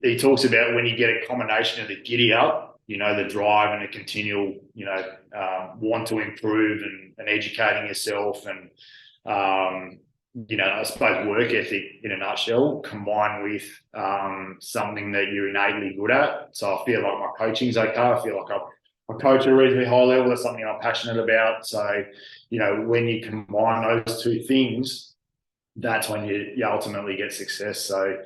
he talks about when you get a combination of the giddy up, the drive and the continual, want to improve and educating yourself and, I suppose work ethic in a nutshell, combined with something that you're innately good at. So I feel like my coaching's okay. I feel like I coach at a reasonably high level. That's something I'm passionate about. So, when you combine those two things, that's when you ultimately get success. So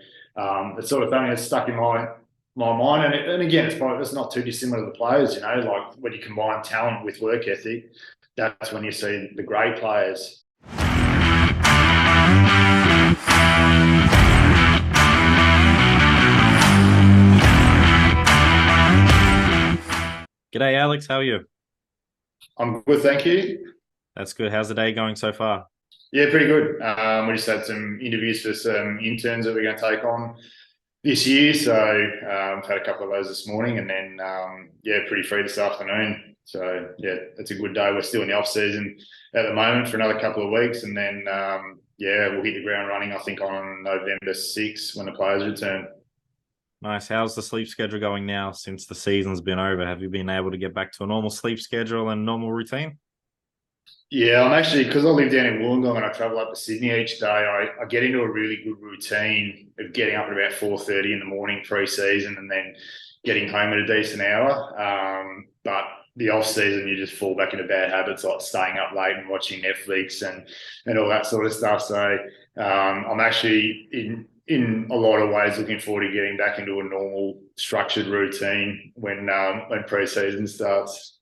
it's sort of something that's stuck in my mind. And again, it's not too dissimilar to the players, like when you combine talent with work ethic, that's when you see the great players. G'day, Alex. How are you? I'm good, thank you. That's good. How's the day going so far? Yeah, pretty good. We just had some interviews for some interns that we're going to take on this year. So I've had a couple of those this morning and then, pretty free this afternoon. So, yeah, it's a good day. We're still in the off season at the moment for another couple of weeks. And then, we'll hit the ground running, I think, on November 6th when the players return. Nice. How's the sleep schedule going now since the season's been over? Have you been able to get back to a normal sleep schedule and normal routine? Yeah, I'm actually, because I live down in Wollongong and I travel up to Sydney each day, I get into a really good routine of getting up at about 4:30 in the morning pre-season and then getting home at a decent hour. But the off season, you just fall back into bad habits like staying up late and watching Netflix and all that sort of stuff. So I'm actually in a lot of ways looking forward to getting back into a normal structured routine when pre-season starts.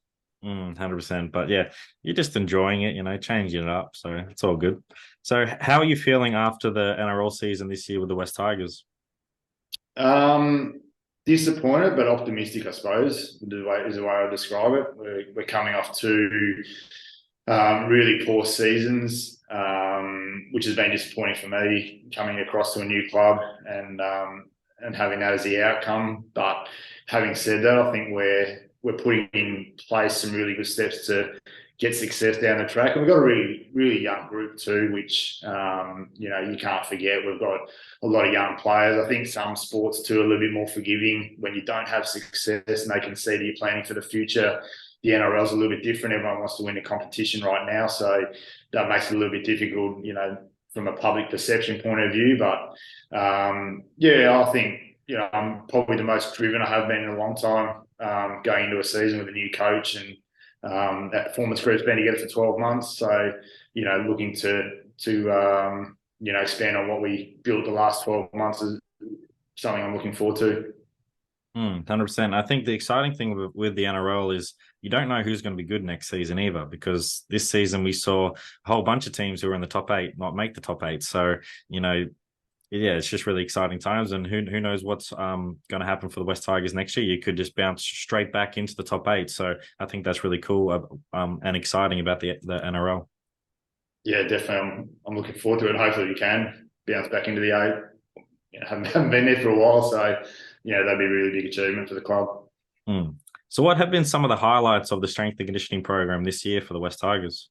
100%. But yeah, you're just enjoying it, changing it up. So it's all good. So how are you feeling after the NRL season this year with the West Tigers? Um, Disappointed but optimistic, I suppose, is the way I describe it. We're coming off two really poor seasons, which has been disappointing for me coming across to a new club and having that as the outcome. But having said that, I think we're putting in place some really good steps to get success down the track. And we've got a really, really young group too, which, you can't forget. We've got a lot of young players. I think some sports too are a little bit more forgiving when you don't have success and they can see that you're planning for the future. The NRL is a little bit different. Everyone wants to win the competition right now. So that makes it a little bit difficult, from a public perception point of view. But I think, I'm probably the most driven I have been in a long time, going into a season with a new coach and that performance group's been together for 12 months. So, looking to expand on what we built the last 12 months is something I'm looking forward to. 100%. I think the exciting thing with the NRL is you don't know who's going to be good next season either, because this season we saw a whole bunch of teams who were in the top eight not make the top eight. So, yeah, it's just really exciting times, and who knows what's going to happen for the West Tigers next year. You could just bounce straight back into the top eight. So I think that's really cool and exciting about the NRL. Yeah, definitely. I'm looking forward to it. Hopefully we can bounce back into the eight. Haven't been there for a while, so that'd be a really big achievement for the club. So what have been some of the highlights of the strength and conditioning program this year for the West Tigers?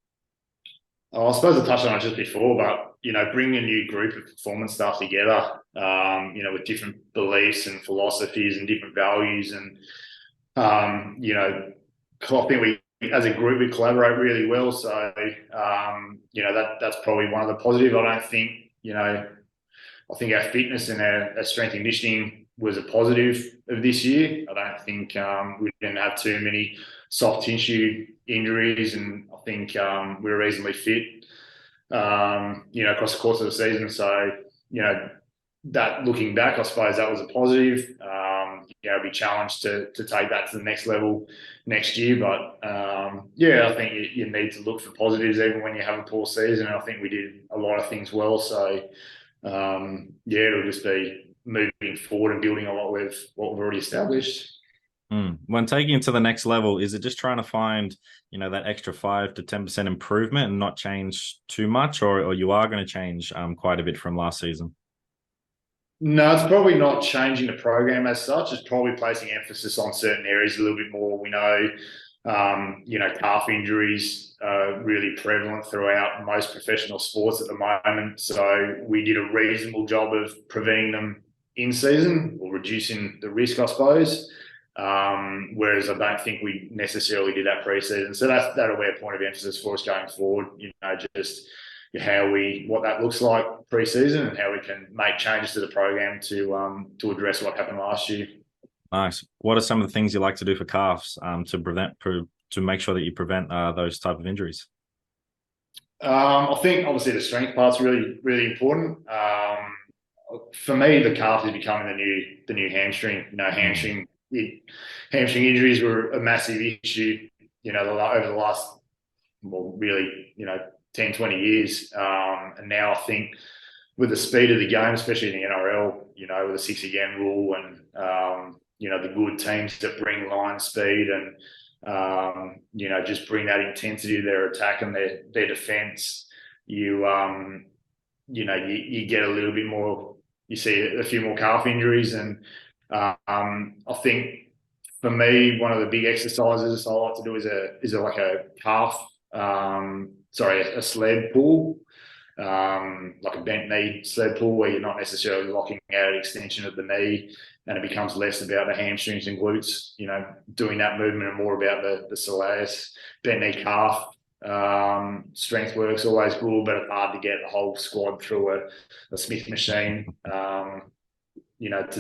Oh, I suppose I touched on it just before, but bringing a new group of performance staff together, with different beliefs and philosophies and different values, and I think we, as a group, we collaborate really well. So, that's probably one of the positives. I don't think, I think our fitness and our strength and conditioning was a positive of this year. I don't think we didn't have too many soft tissue injuries, and I think we were reasonably fit, across the course of the season. So, that looking back, I suppose that was a positive. Be challenged to take that to the next level next year. But I think you need to look for positives even when you have a poor season. And I think we did a lot of things well. So it'll just be moving forward and building on what we've already established. When taking it to the next level, is it just trying to find, that extra 5 to 10% improvement and not change too much, or you are going to change quite a bit from last season? No, it's probably not changing the program as such. It's probably placing emphasis on certain areas a little bit more. We know, calf injuries are really prevalent throughout most professional sports at the moment. So we did a reasonable job of preventing them in season or reducing the risk, I suppose. Whereas I don't think we necessarily did that pre-season. So that'll be a point of emphasis for us going forward. Just what that looks like pre-season and how we can make changes to the program to address what happened last year. Nice. What are some of the things you like to do for calves to make sure that you prevent those type of injuries? I think obviously the strength part's really, really important. For me, the calf is becoming the new hamstring. Hamstring injuries were a massive issue. Over the last, really, 10, 20 years. And now I think with the speed of the game, especially in the NRL, with the 6 again rule and the good teams that bring line speed and just bring that intensity to their attack and their defence. You get a little bit more. You see a few more calf injuries, and I think for me, one of the big exercises I like to do is like a calf. A sled pull. Like a bent knee sled pull where you're not necessarily locking out an extension of the knee, and it becomes less about the hamstrings and glutes, doing that movement and more about the soleus, bent knee calf. Strength work's always good, but it's hard to get the whole squad through a Smith machine, to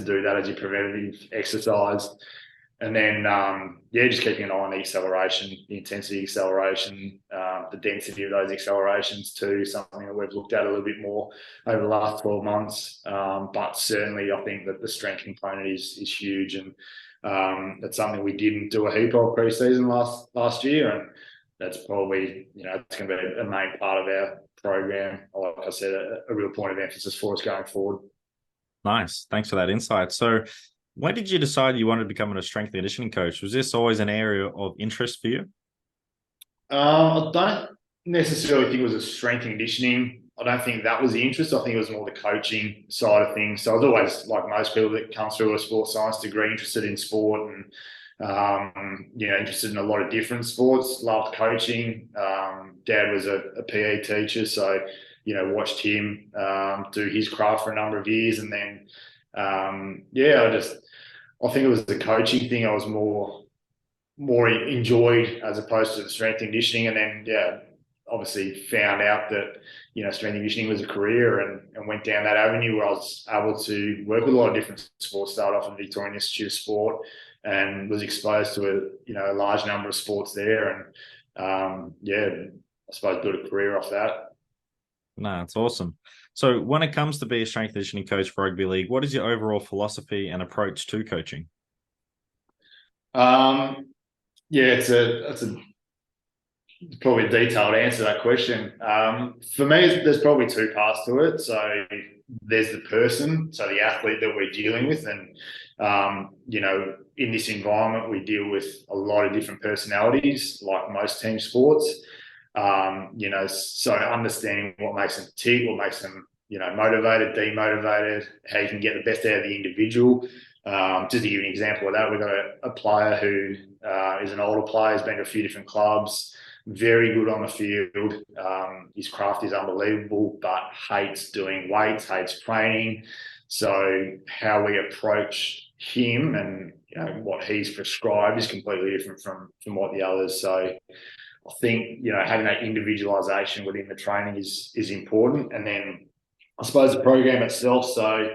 do that as your preventative exercise. And then, just keeping an eye on the acceleration, the intensity acceleration, the density of those accelerations too, something that we've looked at a little bit more over the last 12 months. But certainly I think that the strength component is huge. And that's something we didn't do a heap of pre-season last year. And that's probably, it's going to be a main part of our program. Like I said, a real point of emphasis for us going forward. Nice. Thanks for that insight. So when did you decide you wanted to become a strength and conditioning coach? Was this always an area of interest for you? I don't necessarily think it was a strength and conditioning. I don't think that was the interest. I think it was more the coaching side of things. So I was always, like most people that come through a sports science degree, interested in sport and, interested in a lot of different sports, loved coaching. Dad was a PE teacher, so, watched him do his craft for a number of years. And then, I think it was the coaching thing I was more enjoyed as opposed to the strength and conditioning. And then, obviously found out that, strength and conditioning was a career and went down that avenue where I was able to work with a lot of different sports. Started off in the Victorian Institute of Sport and was exposed to a large number of sports there. And, I suppose built a career off that. No, it's awesome. So when it comes to be a strength and conditioning coach for rugby league, what is your overall philosophy and approach to coaching? It's probably a detailed answer to that question. For me, there's probably two parts to it. So there's the person, so the athlete that we're dealing with. And, in this environment, we deal with a lot of different personalities, like most team sports. So understanding what makes them tick, what makes them, motivated, demotivated, how you can get the best out of the individual. Just to give you an example of that, we've got a player who is an older player, has been to a few different clubs, very good on the field. His craft is unbelievable, but hates doing weights, hates training. So how we approach him and what he's prescribed is completely different from what the others. So I think, having that individualization within the training is important. And then I suppose the program itself. So,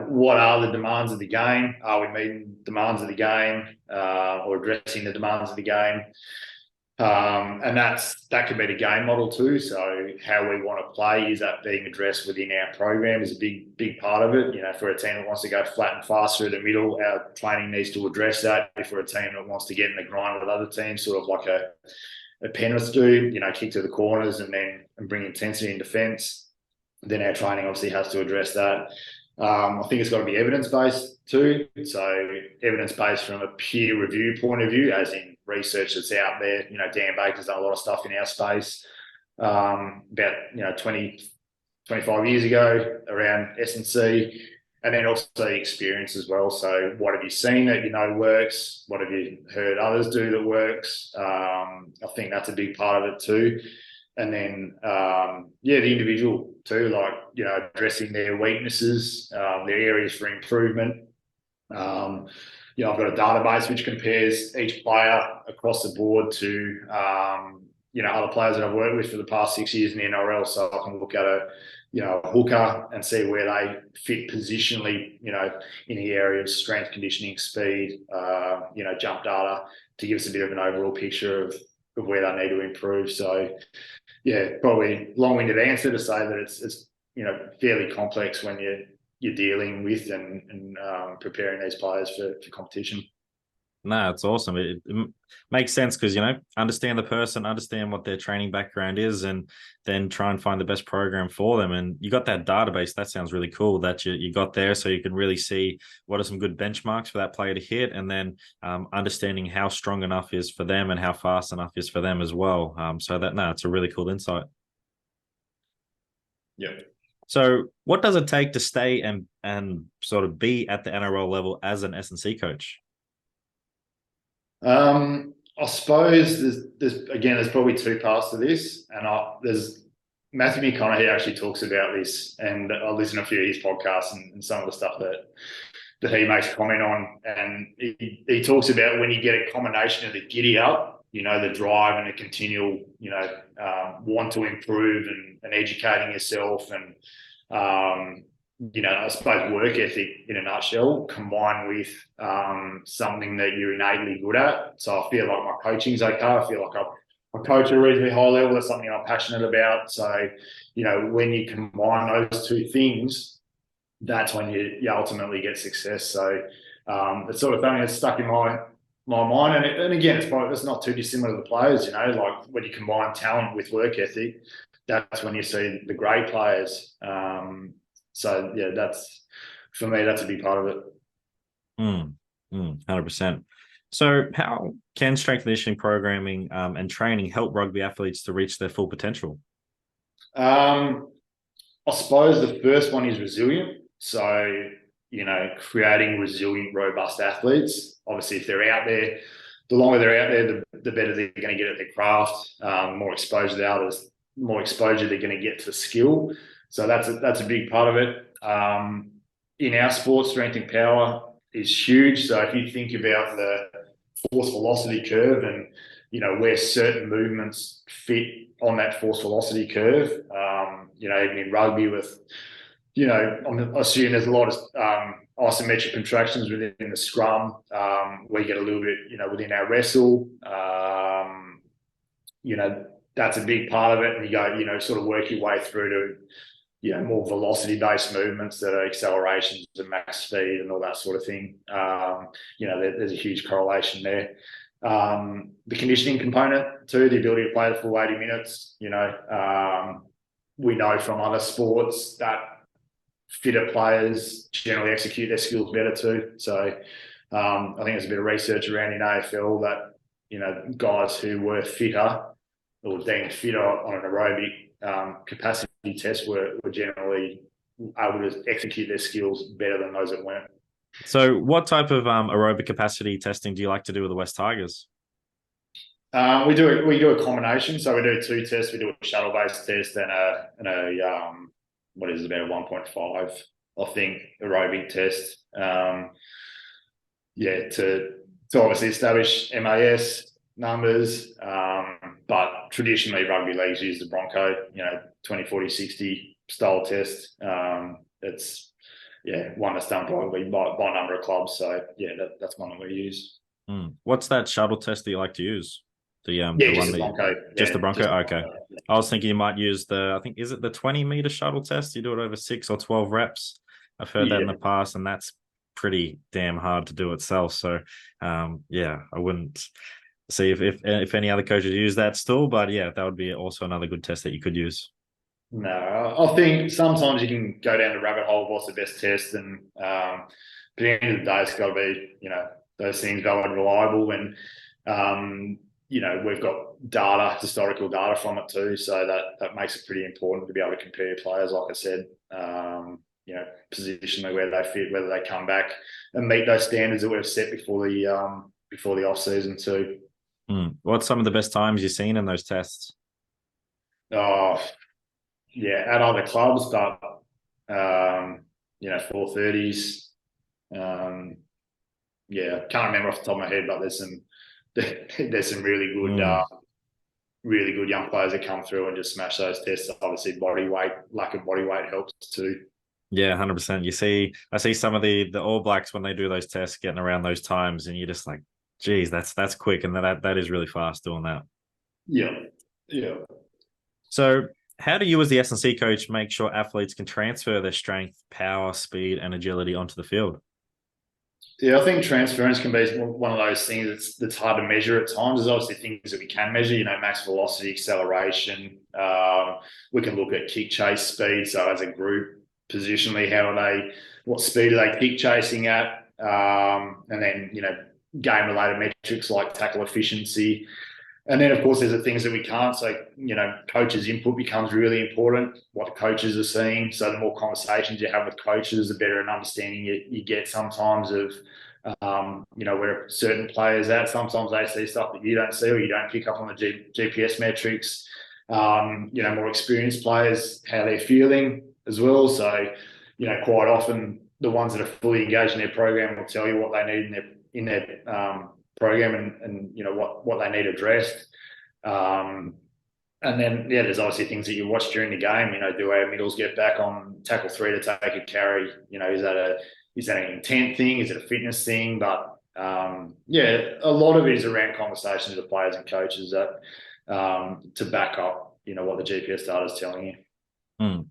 what are the demands of the game? Are we meeting demands of the game or addressing the demands of the game? And that could be the game model too. So how we want to play, is that being addressed within our program is a big part of it. For a team that wants to go flat and fast through the middle, our training needs to address that. If we're a team that wants to get in the grind with other teams, sort of like a Penrith do, kick to the corners and bring intensity in defence, then our training obviously has to address that. I think it's got to be evidence-based too. So evidence-based from a peer review point of view, as in research that's out there. Dan Baker's done a lot of stuff in our space about 20, 25 years ago around S&C, and then also experience as well. So what have you seen that works? What have you heard others do that works? I think that's a big part of it too. And then, the individual too, like, addressing their weaknesses, their areas for improvement. I've got a database which compares each player across the board to, other players that I've worked with for the past 6 years in the NRL. So I can look at a hooker and see where they fit positionally, in the area of strength, conditioning, speed, jump data, to give us a bit of an overall picture of where they need to improve. So, yeah, probably long-winded answer to say that it's fairly complex when you're dealing with and preparing these players for competition. No, it's awesome. It makes sense because, understand the person, understand what their training background is, and then try and find the best program for them. And you got that database. That sounds really cool that you got there, so you can really see what are some good benchmarks for that player to hit, and then understanding how strong enough is for them and how fast enough is for them as well. It's a really cool insight. Yeah. So what does it take to stay and sort of be at the NRL level as an S&C coach? I suppose there's probably two parts to this, and there's Matthew McConaughey actually talks about this, and I listen to a few of his podcasts and some of the stuff that he makes a comment on, and he talks about when you get a combination of the giddy up, the drive and the continual, want to improve and educating yourself and, I suppose work ethic in a nutshell, combined with something that you're innately good at. So I feel like my coaching's okay. I feel like I coach at a reasonably high level. That's something I'm passionate about. So, when you combine those two things, that's when you ultimately get success. So it's sort of something that's stuck in my mind. And again, it's not too dissimilar to the players, like when you combine talent with work ethic, that's when you see the great players. So yeah, for me, that's a big part of it. 100%. So how can strength and conditioning programming and training help rugby athletes to reach their full potential? I suppose the first one is resilient. So, creating resilient, robust athletes. Obviously, if they're out there, the longer they're out there, the better they're going to get at their craft. More exposure to others, more exposure they're going to get to skill. So that's a big part of it. In our sport, strength and power is huge. So if you think about the force velocity curve and, where certain movements fit on that force velocity curve, even in rugby with, I assume there's a lot of isometric contractions within the scrum. We get a little bit, within our wrestle, that's a big part of it. And you go, sort of work your way through to, more velocity-based movements that are accelerations and max speed and all that sort of thing. There's a huge correlation there. The conditioning component too, the ability to play the full 80 minutes. We know from other sports that fitter players generally execute their skills better too. So I think there's a bit of research around in AFL that, guys who were fitter or deemed fitter on an aerobic capacity test were generally able to execute their skills better than those that weren't. So what type of aerobic capacity testing do you like to do with the West Tigers? We do a combination. So we do two tests. We do a shuttle-based test and a what is it, about a 1.5, I think, aerobic test. To obviously establish MAS numbers. But traditionally, rugby leagues use the Bronco, 20, 40, 60 style test. It's one that's done probably by a number of clubs. So that's one that we use. What's that shuttle test that you like to use? The Bronco. Just the Bronco. Okay. I was thinking you might use is it the 20-meter shuttle test? You do it over 6 or 12 reps. I've heard that in the past, and that's pretty damn hard to do itself. So I wouldn't see if any other coaches use that still, but that would be also another good test that you could use. No, I think sometimes you can go down the rabbit hole of what's the best test, and but at the end of the day, it's got to be those things valid and reliable, and we've got historical data from it too, so that makes it pretty important to be able to compare players, like I said, positionally where they fit, whether they come back and meet those standards that we've set before the off season too. What's some of the best times you've seen in those tests? Oh, at other clubs, but 430s. I can't remember off the top of my head, but there's some really good young players that come through and just smash those tests. Obviously, lack of body weight helps too. Yeah, 100%. I see some of the All Blacks when they do those tests getting around those times, and you're just like, geez, that's quick, and that is really fast doing that. Yeah, yeah. So, how do you, as the S&C coach, make sure athletes can transfer their strength, power, speed, and agility onto the field? Yeah, I think transference can be one of those things that's hard to measure at times. There's obviously things that we can measure, max velocity, acceleration. We can look at kick chase speed. So as a group, positionally, what speed are they kick chasing at? And then, game related metrics like tackle efficiency. And then, of course, there's the things that we can't. So, coaches' input becomes really important, what the coaches are seeing. So the more conversations you have with coaches, the better an understanding you get sometimes of, where certain players at. Sometimes they see stuff that you don't see or you don't pick up on the GPS metrics. More experienced players, how they're feeling as well. So, quite often the ones that are fully engaged in their program will tell you what they need in their program and what they need addressed. And then there's obviously things that you watch during the game. Do our middles get back on tackle 3 to take a carry? Is that an intent thing? Is it a fitness thing? But a lot of it is around conversations with players and coaches that to back up what the GPS data is telling you.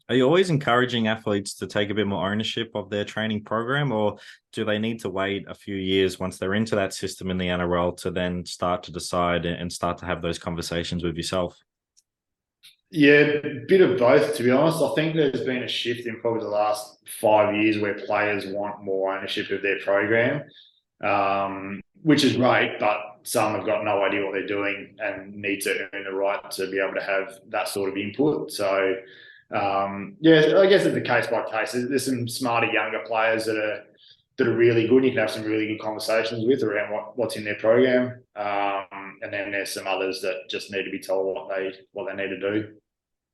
Are you always encouraging athletes to take a bit more ownership of their training program, or do they need to wait a few years once they're into that system in the NRL to then start to decide and start to have those conversations with yourself? Yeah, a bit of both, to be honest. I think there's been a shift in probably the last 5 years where players want more ownership of their program, which is great, but some have got no idea what they're doing and need to earn the right to be able to have that sort of input. So, I guess it's a case by case. There's some smarter younger players that are really good. You can have some really good conversations with around what's in their program, and then there's some others that just need to be told what they need to do.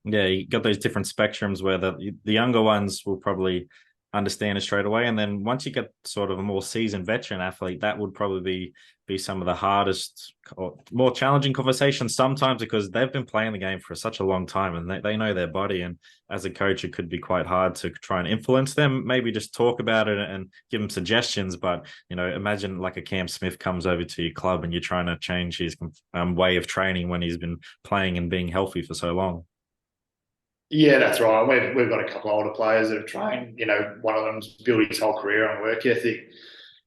Yeah, you got those different spectrums where the younger ones will probably understand it straight away, and then once you get sort of a more seasoned veteran athlete, that would probably be some of the hardest or more challenging conversations sometimes, because they've been playing the game for such a long time and they know their body. And as a coach, it could be quite hard to try and influence them, maybe just talk about it and give them suggestions. But imagine like a Cam Smith comes over to your club and you're trying to change his way of training when he's been playing and being healthy for so long. Yeah, that's right. We've got a couple of older players that have trained. One of them's built his whole career on work ethic,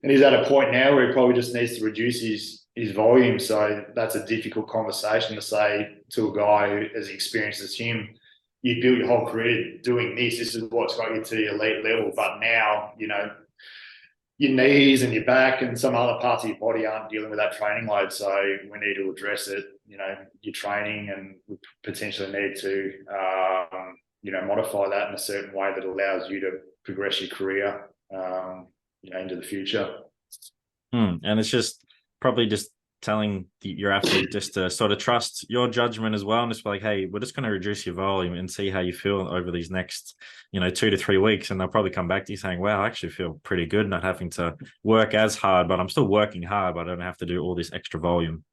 and he's at a point now where he probably just needs to reduce his volume. So that's a difficult conversation to say to a guy who as experienced as him. You built your whole career doing this. This is what's got you to the elite level. But now, your knees and your back and some other parts of your body aren't dealing with that training load. So we need to address it, your training, and we potentially need to, modify that in a certain way that allows you to progress your career, into the future. And it's just probably just telling your athlete just to sort of trust your judgment as well, and just be like, hey, we're just going to reduce your volume and see how you feel over these next 2 to 3 weeks, and they'll probably come back to you saying, wow, I actually feel pretty good not having to work as hard, but I'm still working hard, but I don't have to do all this extra volume.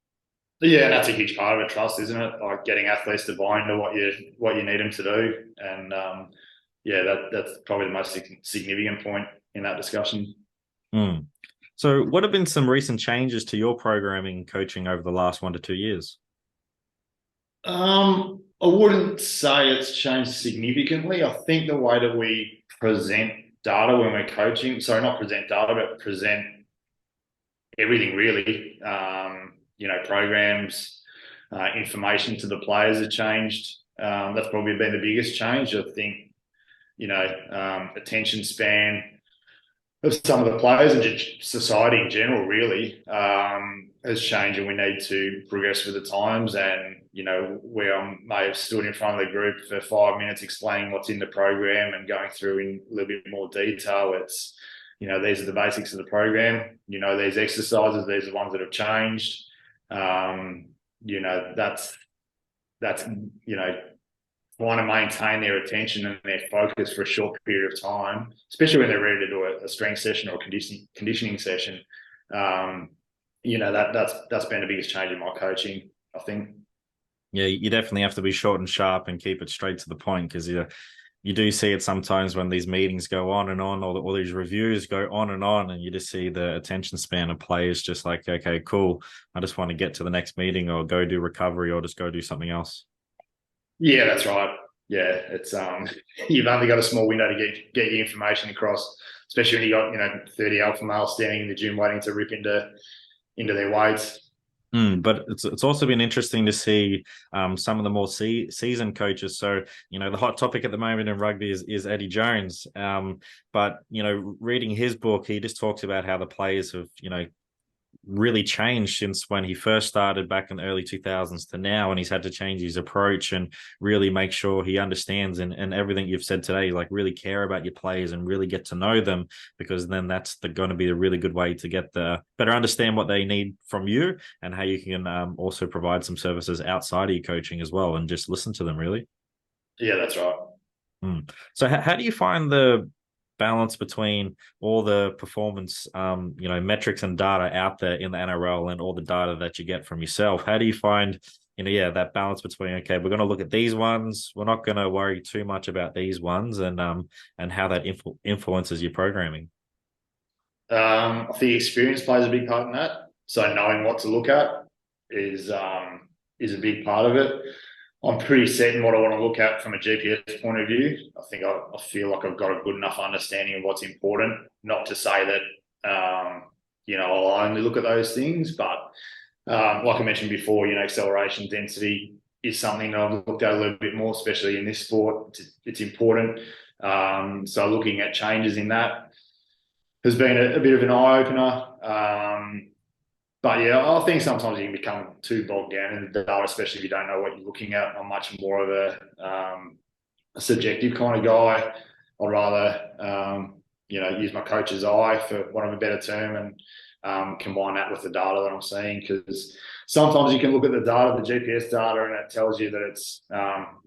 Yeah, that's a huge part of it, trust, isn't it? Like getting athletes to buy into what you need them to do. And that's probably the most significant point in that discussion. So what have been some recent changes to your programming coaching over the last 1 to 2 years? I wouldn't say it's changed significantly. I think the way that we present data when we're coaching, sorry, not present data, but present everything really, programs, information to the players have changed. That's probably been the biggest change. I think, attention span of some of the players and just society in general really has changed, and we need to progress with the times. And where I may have stood in front of the group for 5 minutes explaining what's in the program and going through in a little bit more detail, it's these are the basics of the program. These exercises, these are the ones that have changed. That's want to maintain their attention and their focus for a short period of time, especially when they're ready to do a strength session or a conditioning session. That's been the biggest change in my coaching, I think. Yeah, you definitely have to be short and sharp and keep it straight to the point, because you do see it sometimes when these meetings go on and on, or all these reviews go on, and you just see the attention span of players just like, okay, cool, I just want to get to the next meeting or go do recovery or just go do something else. Yeah, that's right. Yeah, it's you've only got a small window to get your information across, especially when you got 30 alpha males standing in the gym waiting to rip into their weights. But it's also been interesting to see some of the more seasoned coaches. So, the hot topic at the moment in rugby is Eddie Jones. But, reading his book, he just talks about how the players have, really changed since when he first started back in the early 2000s to now, and he's had to change his approach and really make sure he understands and everything you've said today, like really care about your players and really get to know them, because then that's going to be a really good way to get better understand what they need from you and how you can also provide some services outside of your coaching as well and just listen to them, really. Yeah, that's right. So how do you find the balance between all the performance, metrics and data out there in the NRL and all the data that you get from yourself? How do you find, that balance between, okay, we're going to look at these ones, we're not going to worry too much about these ones, and how that influences your programming? I think experience plays a big part in that. So knowing what to look at is a big part of it. I'm pretty set in what I want to look at from a GPS point of view. I think I feel like I've got a good enough understanding of what's important. Not to say that I'll only look at those things, but like I mentioned before, acceleration density is something that I've looked at a little bit more, especially in this sport. It's important. So looking at changes in that has been a bit of an eye opener. But yeah, I think sometimes you can become too bogged down in the data, especially if you don't know what you're looking at. I'm much more of a subjective kind of guy. I'd rather, use my coach's eye, for want of a better term, and combine that with the data that I'm seeing. Because sometimes you can look at the data, the GPS data, and it tells you that it's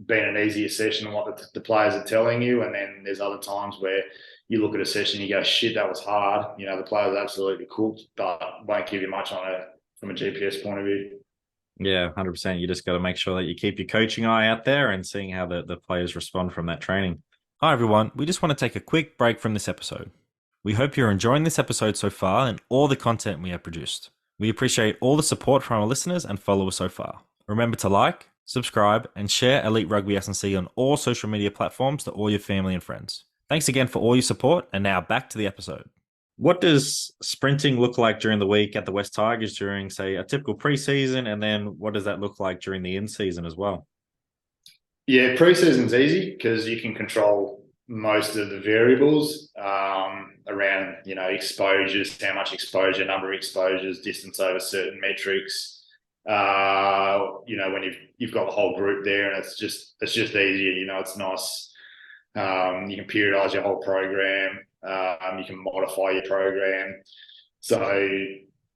been an easier session than what the players are telling you. And then there's other times where you look at a session and you go, shit, that was hard. The players absolutely cooked, but won't give you much from a GPS point of view. Yeah, 100%. You just got to make sure that you keep your coaching eye out there and seeing how the players respond from that training. Hi, everyone. We just want to take a quick break from this episode. We hope you're enjoying this episode so far and all the content we have produced. We appreciate all the support from our listeners and followers so far. Remember to like, subscribe, and share Elite Rugby SandC on all social media platforms to all your family and friends. Thanks again for all your support, and now back to the episode. What does sprinting look like during the week at the West Tigers during, say, a typical preseason, and then what does that look like during the in-season as well? Yeah, preseason's easy because you can control most of the variables around, exposures, how much exposure, number of exposures, distance over certain metrics. When you've got the whole group there, and it's just easier. It's nice. You can periodize your whole program. You can modify your program. So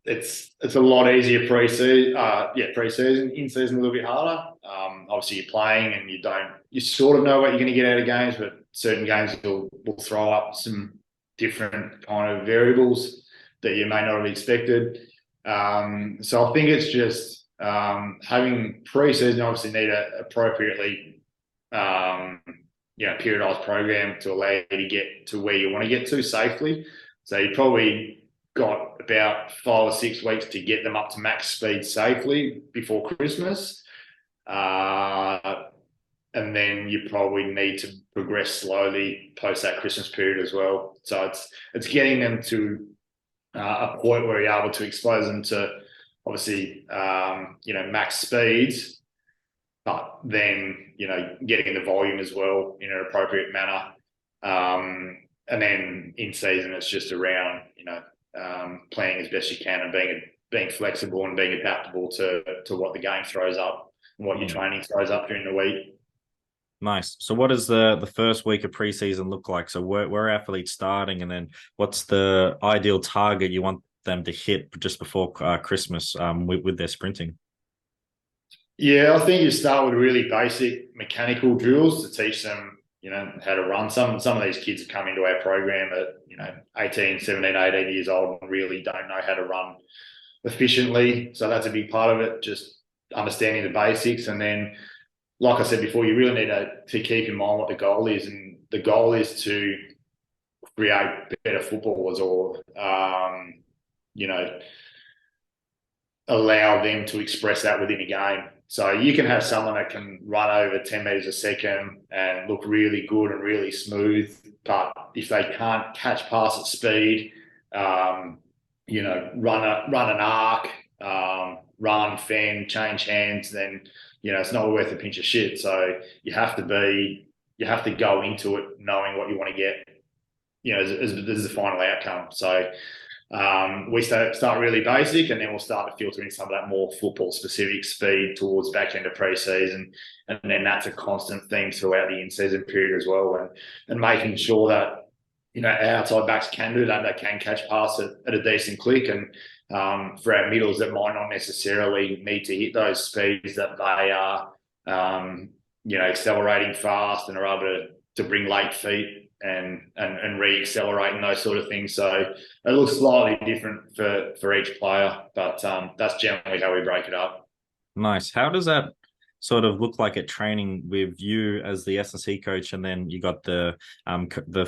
it's a lot easier preseason. Preseason. In season a little bit harder. Obviously you're playing and you sort of know what you're going to get out of games, but certain games will throw up some different kind of variables that you may not have expected. So I think it's just having preseason. Obviously need a appropriately periodized program to allow you to get to where you want to get to safely. So you probably got about 5 or 6 weeks to get them up to max speed safely before Christmas. And then you probably need to progress slowly post that Christmas period as well. So it's getting them to a point where you're able to expose them to obviously max speeds, but then getting the volume as well in an appropriate manner. And then in season it's just around playing as best you can and being flexible and being adaptable to what the game throws up and what your training throws up during the week. Nice. So what does the first week of preseason look like? So where are athletes starting, and then what's the ideal target you want them to hit just before Christmas with their sprinting? Yeah, I think you start with really basic mechanical drills to teach them, how to run. Some of these kids have come into our program at, 18, 17, 18 years old and really don't know how to run efficiently. So that's a big part of it, just understanding the basics. And then, like I said before, you really need to keep in mind what the goal is. And the goal is to create better footballers or, you know, allow them to express that within a game. So you can have someone that can run over 10 meters a second and look really good and really smooth, but if they can't catch pass at speed, run an arc, run, fend, change hands, then it's not worth a pinch of shit. So you have to go into it knowing what you want to get, as the final outcome. So we start really basic, and then we'll start to filter in some of that more football specific speed towards back end of pre-season, and then that's a constant theme throughout the in-season period as well, and making sure that our outside backs can do that, they can catch pass at a decent click, and for our middles that might not necessarily need to hit those speeds, that they are accelerating fast and are able to bring late feet and re-accelerate and those sort of things. So it looks slightly different for each player, but that's generally how we break it up. Nice. How does that sort of look like at training with you as the S&C coach, and then you got the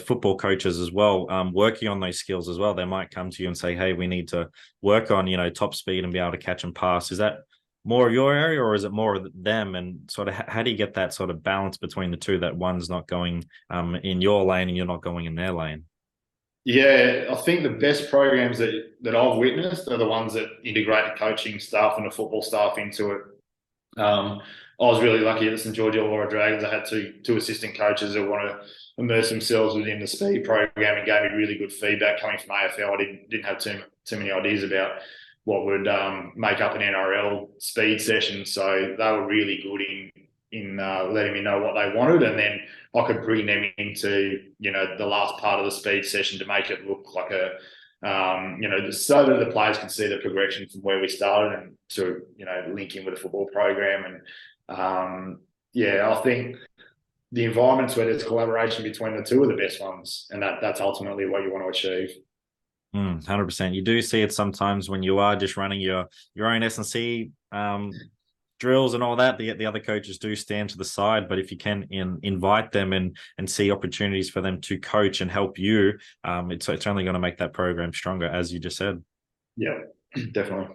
football coaches as well, working on those skills as well? They might come to you and say, hey, we need to work on, top speed and be able to catch and pass. Is that more of your area, or is it more of them? And sort of how do you get that sort of balance between the two, that one's not going in your lane and you're not going in their lane? Yeah, I think the best programs that I've witnessed are the ones that integrate the coaching staff and the football staff into it. I was really lucky at the St George Illawarra Dragons. I had two assistant coaches that want to immerse themselves within the speed program and gave me really good feedback coming from AFL. I didn't have too many ideas about what would make up an NRL speed session. So they were really good in letting me know what they wanted, and then I could bring them into the last part of the speed session to make it look like so that the players can see the progression from where we started and to link in with the football program. And I think the environments where there's collaboration between the two are the best ones, and that's ultimately what you want to achieve. 100%. You do see it sometimes when you are just running your own S&C drills and all that. The other coaches do stand to the side, but if you can invite them and see opportunities for them to coach and help you, it's only going to make that program stronger, as you just said. Yeah, definitely.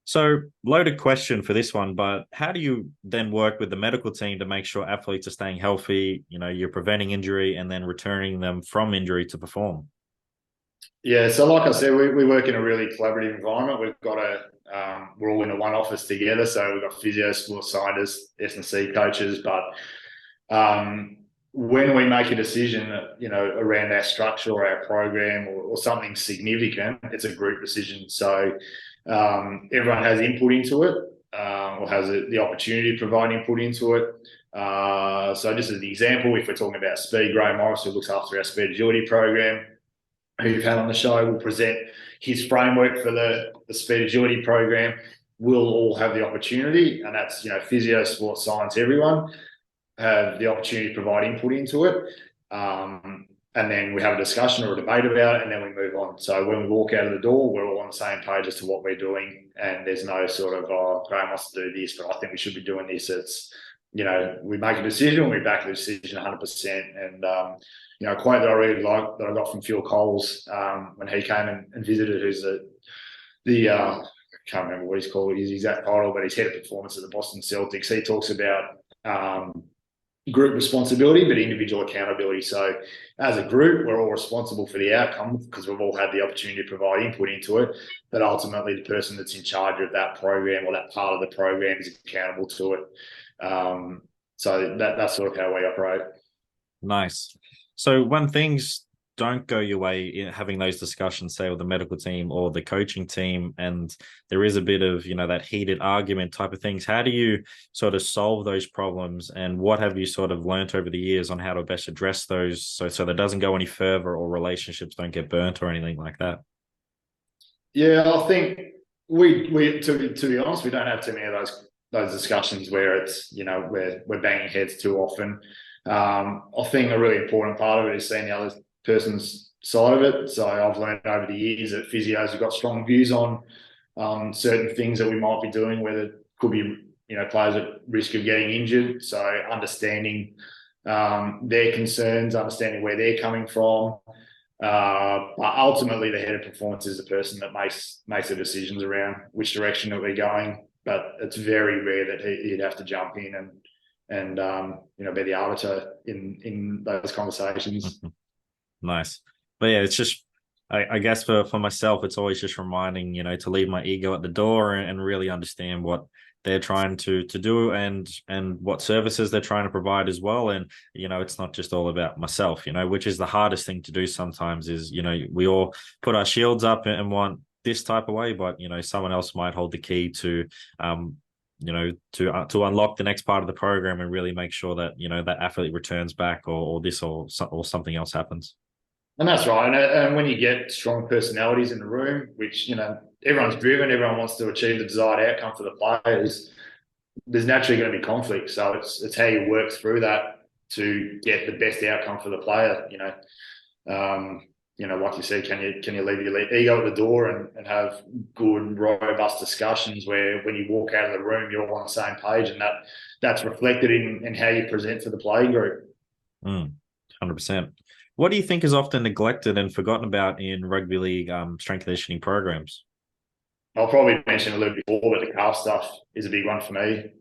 So, loaded question for this one, but how do you then work with the medical team to make sure athletes are staying healthy? You're preventing injury and then returning them from injury to perform. Yeah, so like I said, we work in a really collaborative environment. We've got we're all in a one office together. So we've got physio, sports scientists, S&C coaches. But when we make a decision, around our structure or our program or something significant, it's a group decision. So everyone has input into it, or has the opportunity to provide input into it. So just as an example, if we're talking about speed, Graham Morris, who looks after our speed agility program, who you've had on the show, will present his framework for the speed agility program. We'll all have the opportunity, and that's physio, sports science, everyone have the opportunity to provide input into it, and then we have a discussion or a debate about it, and then we move on. So when we walk out of the door, we're all on the same page as to what we're doing, and there's no sort of Graham wants to do this, but I think we should be doing this. It's we make a decision, we back the decision 100%, and a quote that I really like that I got from Phil Coles when he came and visited, who's I can't remember what he's called, his exact title, but he's head of performance at the Boston Celtics. He talks about group responsibility, but individual accountability. So as a group, we're all responsible for the outcome because we've all had the opportunity to provide input into it. But ultimately, the person that's in charge of that program or that part of the program is accountable to it. So that's sort of how we operate. Nice. So when things don't go your way in having those discussions, say with the medical team or the coaching team, and there is a bit of, that heated argument type of things, how do you sort of solve those problems? And what have you sort of learnt over the years on how to best address those so that doesn't go any further or relationships don't get burnt or anything like that? Yeah, I think we to be honest, we don't have too many of those those discussions where it's, we're banging heads too often. I think a really important part of it is seeing the other person's side of it. So I've learned over the years that physios have got strong views on certain things that we might be doing, whether it could be, players at risk of getting injured. So understanding their concerns, understanding where they're coming from. But ultimately, the head of performance is the person that makes the decisions around which direction that we're going. But it's very rare that he'd have to jump in and be the arbiter in those conversations. Nice. But yeah, it's just I guess for myself, it's always just reminding, to leave my ego at the door and really understand what they're trying to do and what services they're trying to provide as well. And, it's not just all about myself, which is the hardest thing to do sometimes is, we all put our shields up and want this type of way, but, someone else might hold the key to unlock the next part of the program and really make sure that, that athlete returns back or something else happens. And that's right. And when you get strong personalities in the room, which, everyone's driven, everyone wants to achieve the desired outcome for the players, there's naturally going to be conflict. So it's how you work through that to get the best outcome for the player. Like you said, can you leave your ego at the door and have good, robust discussions where when you walk out of the room, you're all on the same page, and that's reflected in how you present to the play group. 100%. What do you think is often neglected and forgotten about in rugby league strength conditioning programs? I'll probably mention a little bit before, but the calf stuff is a big one for me.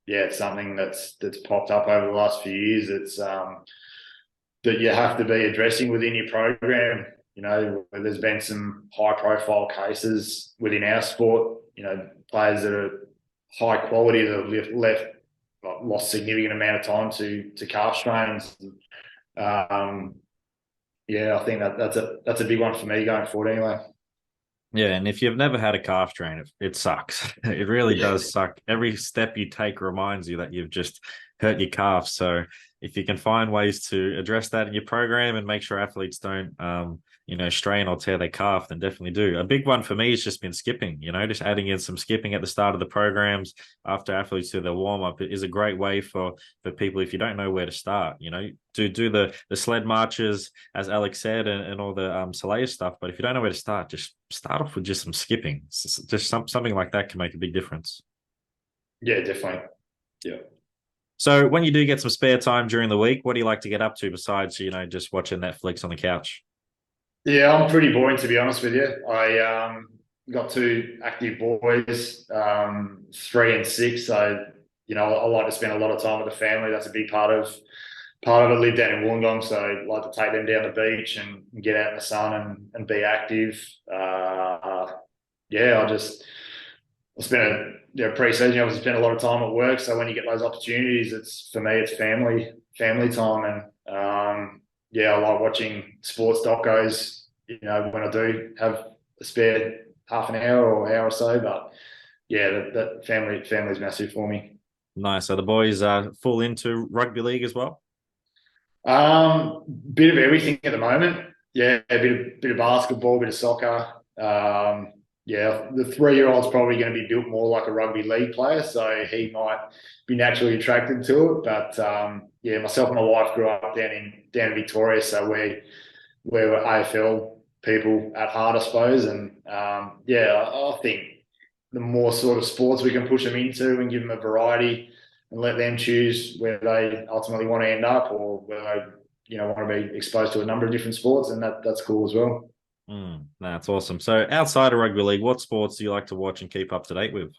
It's something that's popped up over the last few years. It's that you have to be addressing within your program. There's been some high-profile cases within our sport. Players that are high quality that have lost significant amount of time to calf strains. I think that's a big one for me going forward anyway. Yeah, and if you've never had a calf strain, it sucks. It really does suck. Every step you take reminds you that you've just hurt your calf. So if you can find ways to address that in your program and make sure athletes don't, strain or tear their calf, then definitely do. A big one for me has just been skipping, just adding in some skipping at the start of the programs after athletes do their warm-up. It is a great way for people, if you don't know where to start, to do the sled marches, as Alex said, and all the Soleil stuff. But if you don't know where to start, just start off with just some skipping. Just something like that can make a big difference. Yeah, definitely. Yeah. So when you do get some spare time during the week, what do you like to get up to besides, just watching Netflix on the couch? Yeah, I'm pretty boring, to be honest with you. I got two active boys, 3 and 6. So, I like to spend a lot of time with the family. That's a big part of it. I live down in Wollongong, so I like to take them down the beach and get out in the sun and be active. I spent pre-season, obviously spent a lot of time at work. So when you get those opportunities, for me, it's family time. And I like watching sports docos, when I do have a spare half an hour or hour or so. But yeah, that family's massive for me. Nice. So the boys are full into rugby league as well? Bit of everything at the moment. Yeah, a bit of basketball, bit of soccer. The 3-year-old's probably going to be built more like a rugby league player, so he might be naturally attracted to it. But myself and my wife grew up down in Victoria, so we're AFL people at heart, I suppose. And I think the more sort of sports we can push them into and give them a variety and let them choose where they ultimately want to end up, or where they want to be exposed to a number of different sports, and that's cool as well. That's awesome. So outside of rugby league, what sports do you like to watch and keep up to date with?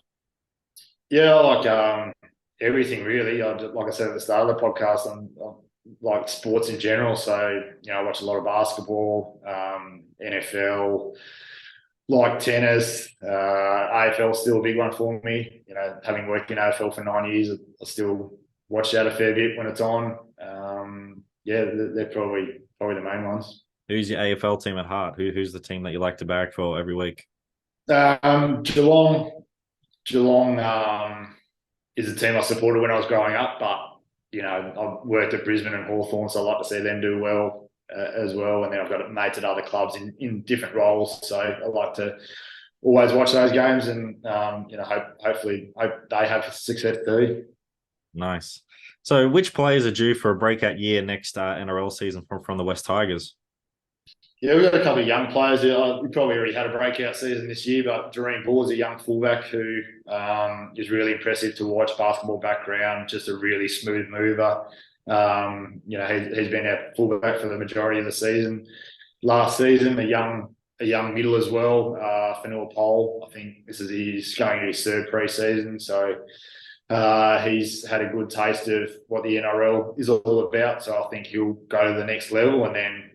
Yeah, I like everything really. Like I said at the start of the podcast, I like sports in general. So, I watch a lot of basketball, NFL, like tennis, AFL is still a big one for me. Having worked in AFL for 9 years, I still watch that a fair bit when it's on. They're probably the main ones. Who's your AFL team at heart? Who's the team that you like to barrack for every week? Geelong is a team I supported when I was growing up, but I've worked at Brisbane and Hawthorn, so I like to see them do well as well. And then I've got mates at other clubs in different roles, so I like always watch those games, and hopefully they have success too. Nice. So, which players are due for a breakout year next NRL season from the West Tigers? Yeah, we've got a couple of young players. We probably already had a breakout season this year, but Doreen Ball's a young fullback who is really impressive to watch. Basketball background, just a really smooth mover. He's been our fullback for the majority of the season. Last season, a young middle as well, Cronulla Pole. I think he's going to his third pre-season, so he's had a good taste of what the NRL is all about. So I think he'll go to the next level, and then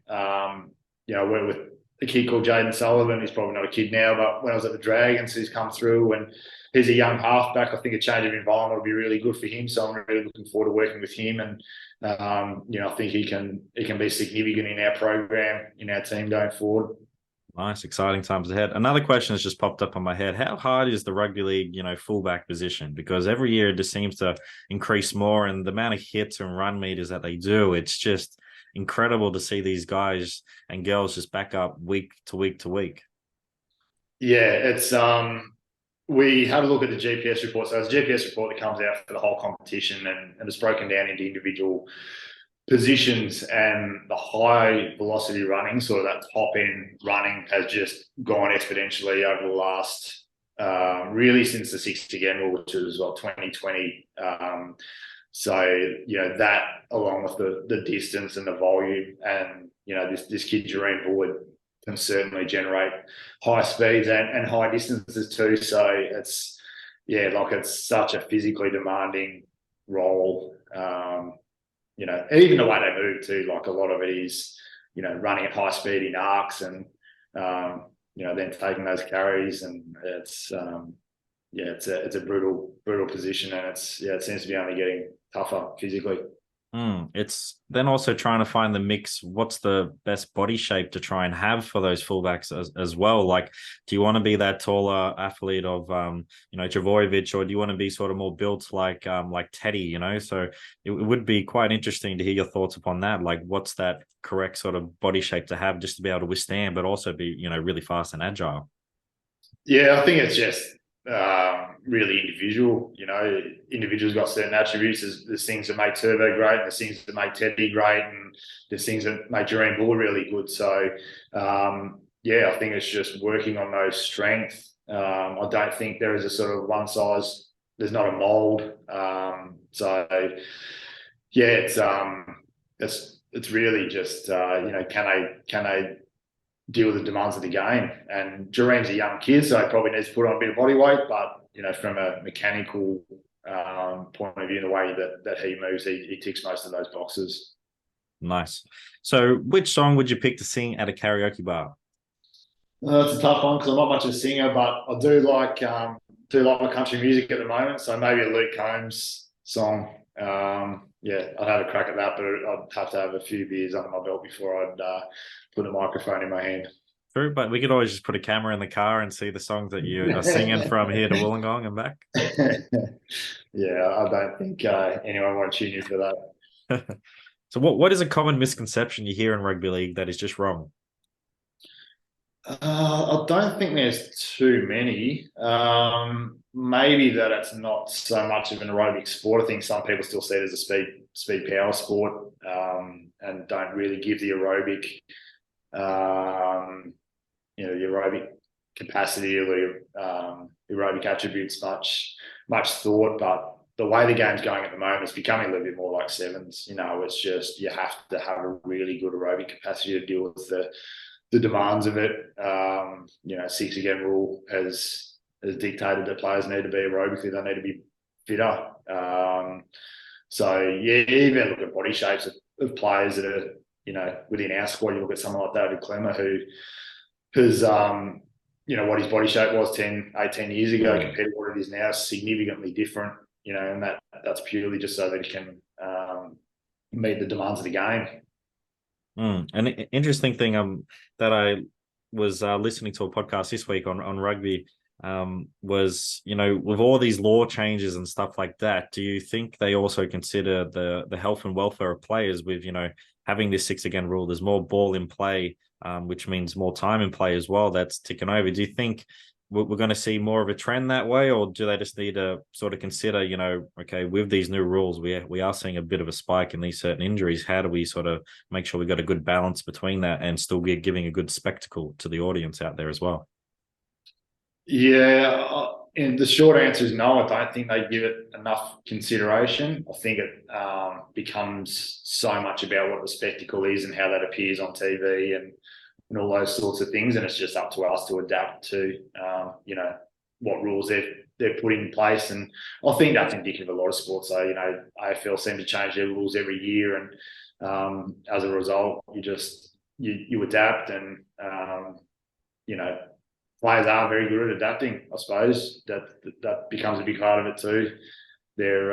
work with a kid called Jaden Sullivan. He's probably not a kid now, but when I was at the Dragons, he's come through, and he's a young halfback. I think a change of environment will be really good for him. So I'm really looking forward to working with him, and I think he can be significant in our program, in our team going forward. Nice, exciting times ahead. Another question has just popped up on my head. How hard is the rugby league, fullback position? Because every year it just seems to increase more, and the amount of hits and run meters that they do, it's just incredible to see these guys and girls just back up week to week to week. Yeah, it's we had a look at the GPS report. So it's a GPS report that comes out for the whole competition, and it's broken down into individual positions, and the high velocity running, sort of that top end running, has just gone exponentially over the last really since the 6 again rule, which was 2020. That along with the distance and the volume, and this kid Jereen Bullard can certainly generate high speeds and high distances too. So it's such a physically demanding role. Even the way they move too, like a lot of it is, running at high speed in arcs, and then taking those carries, and it's a brutal position, and it seems to be only getting tougher physically. It's then also trying to find the mix. What's the best body shape to try and have for those fullbacks as well? Like, do you want to be that taller athlete of Travojevic, or do you want to be sort of more built like Teddy? So it would be quite interesting to hear your thoughts upon that. Like, what's that correct sort of body shape to have just to be able to withstand, but also be really fast and agile? Yeah, I think it's just really individual. Individuals got certain attributes. There's things that make Turbo great, and there's things that make Teddy great, and there's things that make Jereen Bull really good. So I think it's just working on those strengths. I don't think there is a sort of one size. There's not a mold. It's really just can they deal with the demands of the game. And Jereen's a young kid, so he probably needs to put on a bit of body weight, but from a mechanical point of view, the way that he moves, he ticks most of those boxes. Nice. So which song would you pick to sing at a karaoke bar? It's a tough one because I'm not much of a singer, but I do like my country music at the moment. So maybe a Luke Combs song. I'd have a crack at that, but I'd have to have a few beers under my belt before I'd put a microphone in my hand. True, but we could always just put a camera in the car and see the songs that you are singing from here to Wollongong and back. Yeah, I don't think anyone would tune you for that. So what is a common misconception you hear in rugby league that is just wrong? I don't think there's too many. Maybe that it's not so much of an aerobic sport. I think some people still see it as a speed power sport, and don't really give the aerobic, the aerobic capacity or the aerobic attributes much thought. But the way the game's going at the moment, it's becoming a little bit more like sevens. It's just you have to have a really good aerobic capacity to deal with the demands of it. 6 again rule has dictated that players need to be aerobically, they need to be fitter. Even look at body shapes of players that are, within our squad. You look at someone like David Clemmer, who's, what his body shape was 10, 18 years ago compared to what it is now, significantly different, and that's purely just so that he can meet the demands of the game. An interesting thing that I was listening to a podcast this week on rugby was, with all these law changes and stuff like that, do you think they also consider the health and welfare of players with, having this 6 again rule? There's more ball in play, which means more time in play as well. That's ticking over. Do you think we're going to see more of a trend that way, or do they just need to sort of consider, okay, with these new rules, we are seeing a bit of a spike in these certain injuries. How do we sort of make sure we got a good balance between that and still giving a good spectacle to the audience out there as well? Yeah, and the short answer is no. I don't think they give it enough consideration. I think it becomes so much about what the spectacle is and how that appears on TV and all those sorts of things. And it's just up to us to adapt to, what rules they're putting in place. And I think that's indicative of a lot of sports. So, AFL seem to change their rules every year. And as a result, you adapt and, players are very good at adapting, I suppose. That becomes a big part of it too. They're,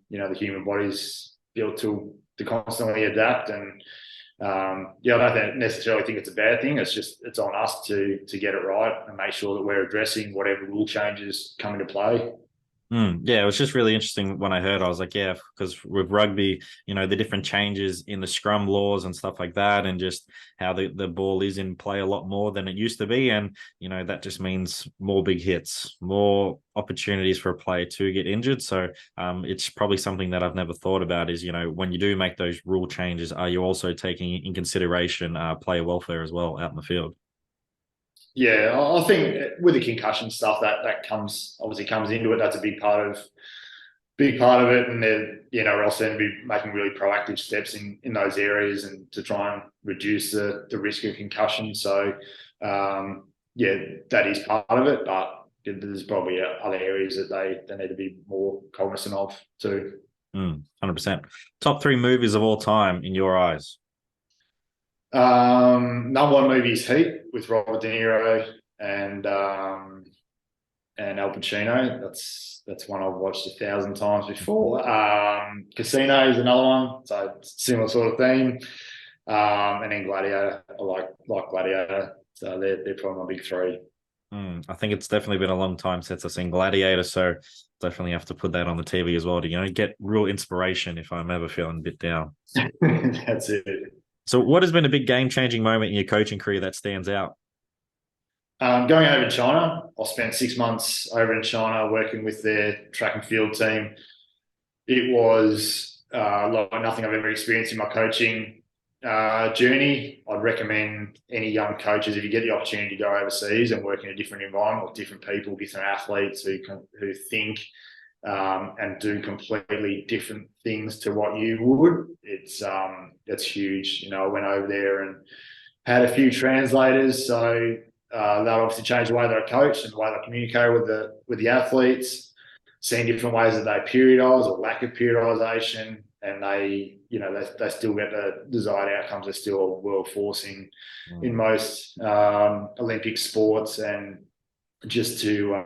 the human body's built to constantly adapt. And I don't necessarily think it's a bad thing. It's on us to get it right and make sure that we're addressing whatever rule changes come into play. Yeah, it was just really interesting when I heard. I was like, yeah, because with rugby, the different changes in the scrum laws and stuff like that, and just how the ball is in play a lot more than it used to be. And, that just means more big hits, more opportunities for a player to get injured. So it's probably something that I've never thought about is, when you do make those rule changes, are you also taking in consideration player welfare as well out in the field? Yeah, I think with the concussion stuff that comes into it. That's a big part of it, and the NRL seem to be making really proactive steps in those areas and to try and reduce the risk of concussion. So, that is part of it, but there's probably other areas that they need to be more cognizant of too. 100%. Top 3 movies of all time in your eyes? Number one movie is Heat with Robert De Niro and Al Pacino. That's one I've watched 1,000 times before. Casino is another one, so similar sort of theme. And then Gladiator. I like Gladiator, so they're probably my big 3. I think it's definitely been a long time since I've seen Gladiator, so definitely have to put that on the TV as well to get real inspiration if I'm ever feeling a bit down. That's it. So what has been a big game-changing moment in your coaching career that stands out? Going over to China, I spent 6 months over in China working with their track and field team. It was like nothing I've ever experienced in my coaching journey. I'd recommend any young coaches, if you get the opportunity to go overseas and work in a different environment with different people, different athletes who think and do completely different things to what you would. It's huge. I went over there and had a few translators, so that obviously changed the way that I coached and the way that I communicated with the athletes, seeing different ways that they periodise or lack of periodisation, and they still get the desired outcomes. They're still world forcing in most Olympic sports, and just to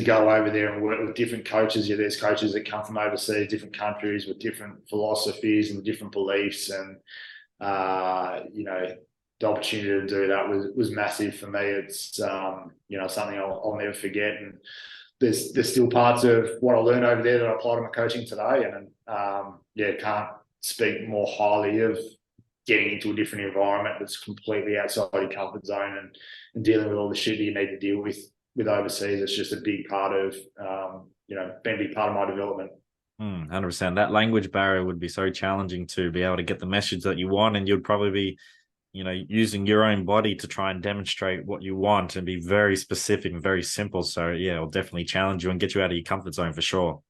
go over there and work with different coaches. Yeah, there's coaches that come from overseas, different countries with different philosophies and different beliefs, and the opportunity to do that was massive for me. It's something I'll never forget, and there's still parts of what I learned over there that I apply to my coaching today, and can't speak more highly of getting into a different environment that's completely outside your comfort zone and dealing with all the shit that you need to deal with overseas. It's just a big part of been a big part of my development. 100%. That language barrier would be so challenging to be able to get the message that you want, and you'd probably be using your own body to try and demonstrate what you want and be very specific and very simple. So yeah, it'll definitely challenge you and get you out of your comfort zone for sure.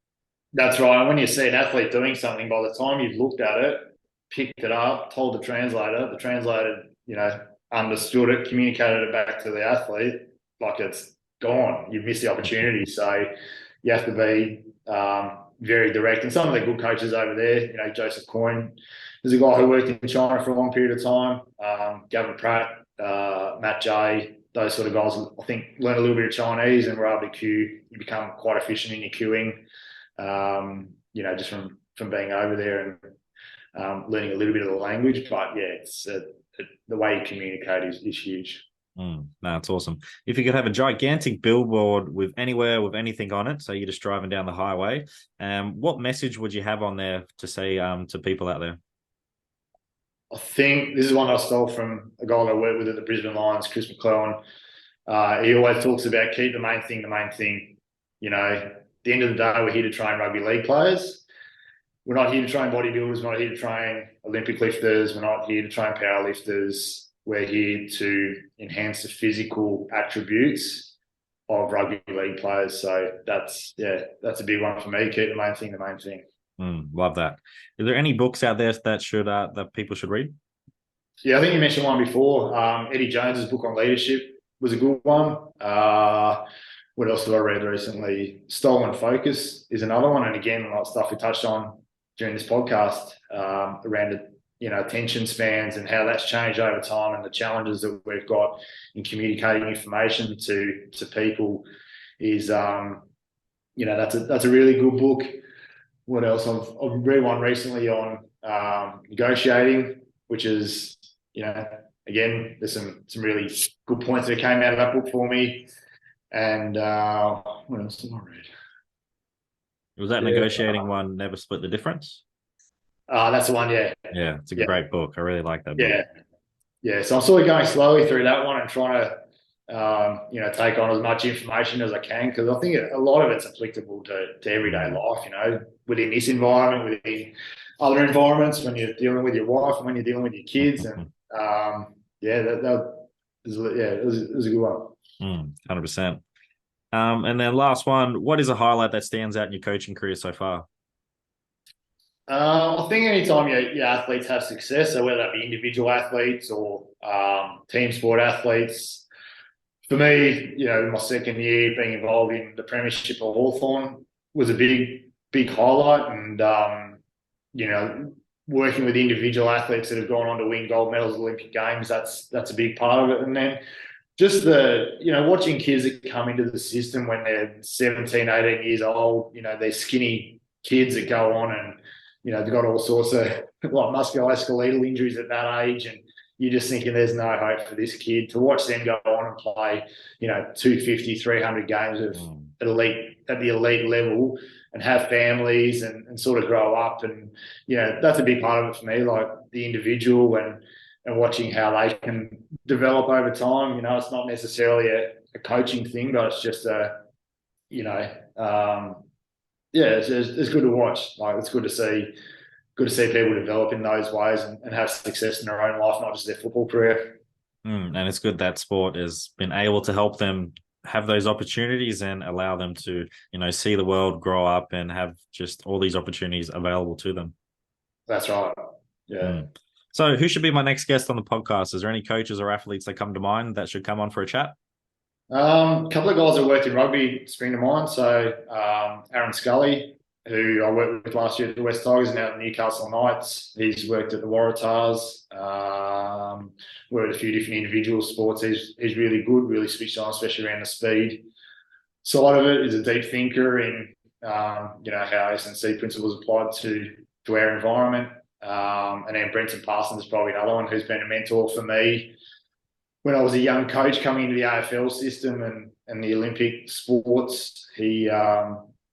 That's right. And when you see an athlete doing something, by the time you've looked at it, picked it up, told the translator, understood it, communicated it back to the athlete, like it's gone. You've missed the opportunity. So you have to be very direct. And some of the good coaches over there, Joseph Coyne, there's a guy who worked in China for a long period of time. Gavin Pratt, Matt Jay, those sort of guys, I think, learn a little bit of Chinese and were able to cue. You become quite efficient in your queuing, just from being over there and learning a little bit of the language. But yeah, it's the way you communicate is huge. No, it's awesome. If you could have a gigantic billboard with anything on it, so you're just driving down the highway, what message would you have on there to say to people out there? I think this is one I stole from a guy I worked with at the Brisbane Lions, Chris McClellan. He always talks about keep the main thing the main thing. You know, at the end of the day, we're here to train rugby league players. We're not here to train bodybuilders. We're not here to train Olympic lifters. We're not here to train powerlifters. We're here to enhance the physical attributes of rugby league players. So that's a big one for me. Keep the main thing the main thing. Love that. Is there any books out there that people should read? Yeah, I think you mentioned one before. Eddie Jones's book on leadership was a good one. What else have I read recently? Stolen Focus is another one. And again, a lot of stuff we touched on during this podcast around attention spans and how that's changed over time and the challenges that we've got in communicating information to people is that's a really good book. What else? I've read one recently on negotiating, which is, again, there's some really good points that came out of that book for me. And what else have I read? Was that negotiating one, Never Split the Difference? That's the one, yeah. Yeah, it's a great book. I really like that book. Yeah. So I'm sort of going slowly through that one and trying to, take on as much information as I can, because I think a lot of it's applicable to everyday life, within this environment, within other environments, when you're dealing with your wife and when you're dealing with your kids. And it was a good one. 100%. And then last one, what is a highlight that stands out in your coaching career so far? I think anytime your athletes have success, so whether that be individual athletes or team sport athletes, for me, my second year being involved in the premiership of Hawthorn was a big highlight. And, working with individual athletes that have gone on to win gold medals at Olympic Games, that's a big part of it. And then just watching kids that come into the system when they're 17, 18 years old, they're skinny kids that go on and, they've got all sorts of like musculoskeletal injuries at that age. And you're just thinking there's no hope for this kid. To watch them go on and play, 250, 300 games at the elite level and have families and sort of grow up. And, that's a big part of it for me, like the individual and watching how they can develop over time. It's not necessarily a coaching thing, but it's just it's good to watch. Like, it's good to see people develop in those ways and have success in their own life, not just their football career. And it's good that sport has been able to help them have those opportunities and allow them to, see the world, grow up and have just all these opportunities available to them. That's right. Yeah. So who should be my next guest on the podcast? Is there any coaches or athletes that come to mind that should come on for a chat? A couple of guys that worked in rugby spring to mind. So Aaron Scully, who I worked with last year at the West Tigers and out at the Newcastle Knights. He's worked at the Waratahs, worked at a few different individual sports. He's really good, really switched on, especially around the speed side of it. He's a deep thinker in how S&C principles applied to our environment. And then Brenton Parsons is probably another one who's been a mentor for me when I was a young coach coming into the AFL system and the Olympic sports. He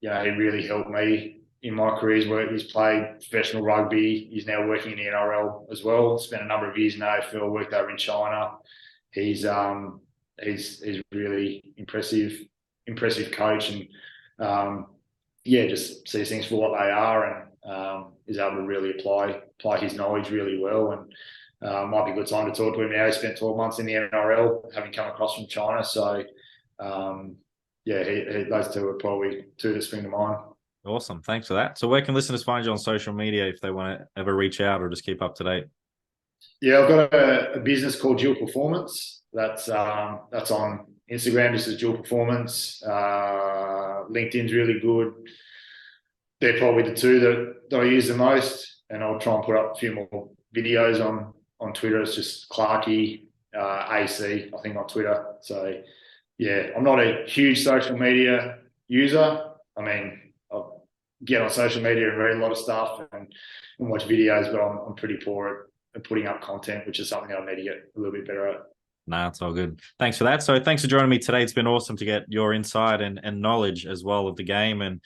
really helped me in my career. He's played professional rugby. He's now working in the NRL as well. Spent a number of years in AFL, worked over in China. He's really impressive coach and just sees things for what they are and is able to really apply his knowledge really well. And might be a good time to talk to him now. He spent 12 months in the NRL, having come across from China. So, those two are probably two that spring to mind. Awesome. Thanks for that. So where can listeners find you on social media if they want to ever reach out or just keep up to date? Yeah, I've got a business called Dual Performance. That's on Instagram, just as Dual Performance. LinkedIn's really good. They're probably the two that I use the most. And I'll try and put up a few more videos on Twitter. It's just Clarke, AC, I think, on Twitter. So, yeah, I'm not a huge social media user. I mean, I'll get on social media and read a lot of stuff and watch videos, but I'm pretty poor at putting up content, which is something I need to get a little bit better at. Nah, it's all good. Thanks for that. So thanks for joining me today. It's been awesome to get your insight and knowledge as well of the game. And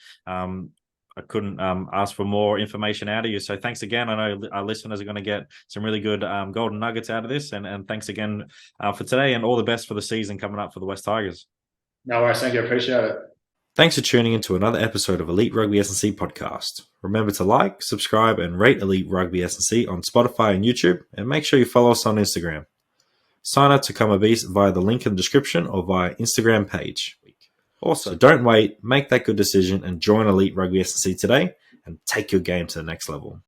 I couldn't ask for more information out of you. So thanks again. I know our listeners are going to get some really good golden nuggets out of this. And thanks again for today, and all the best for the season coming up for the West Tigers. No worries. Thank you. Appreciate it. Thanks for tuning into another episode of Elite Rugby S&C podcast. Remember to like, subscribe, and rate Elite Rugby S&C on Spotify and YouTube, and make sure you follow us on Instagram. Sign up to become a beast via the link in the description or via Instagram page. Also, don't wait, make that good decision and join Elite Rugby S&C today and take your game to the next level.